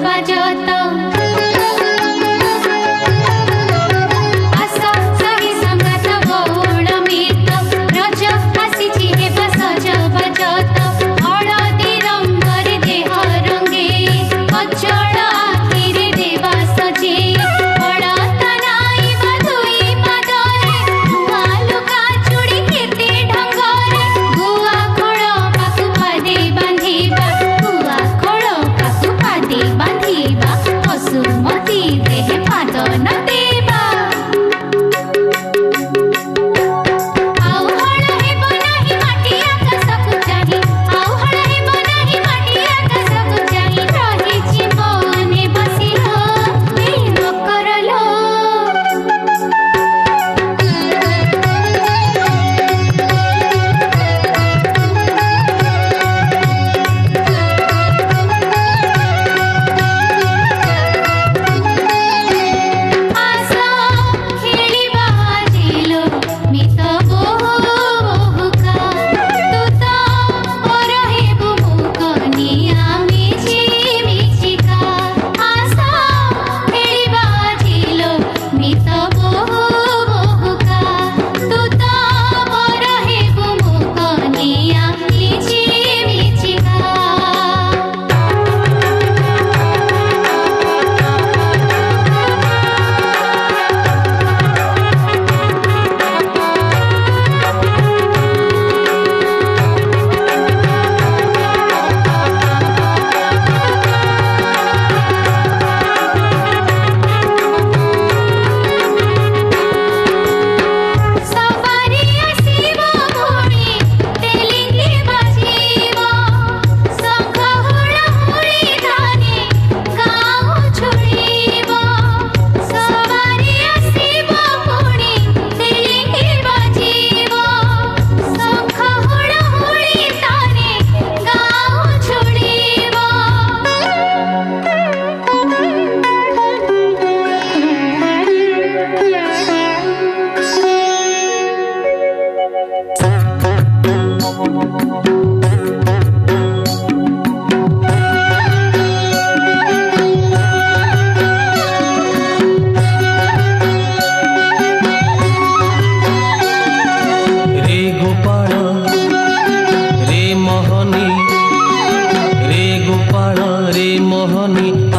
বাজত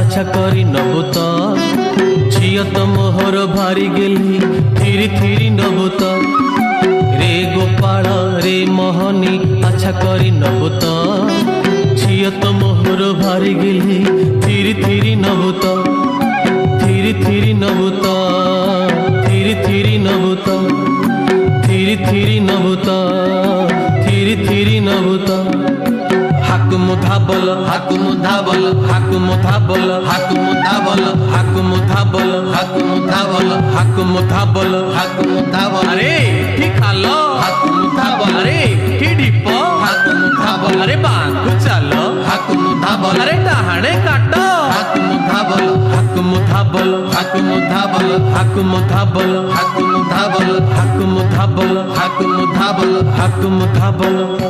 अच्छा करी नबुत झिय तो मोहर भारी गेली थिरी थिरी नबुत रे गोपाल रे मोहनी अच्छा करी नबुत झिय तो मोहर भारी गेली थिरी थिरी नबुत थिरी थिरी नबुत थिरी थिरी नबुत थिरी थिरी नबुत थिरी थिरी नबुत हाकुमुधा बोल हाकुमुधा बोल हाकुमुधा बोल हाकुमुधा बोल हाकुमुधा बोल हाकुमुधा बोल हाकुमुधा बोल हाकुमुधा बोल अरे ठीक हालो हाकुमुधा बोल अरे ठीक हाकुमुधा बोल अरे बांधु चलो हाकुमुधा बोल अरे डहाणे काटो हाकुमुधा बोल हाकुमुधा बोल हाकुमुधा बोल हाकुमुधा बोल हाकुमुधा बोल हाकुमुधा बोल हाकुमुधा बोल हाकुमुधा बोल।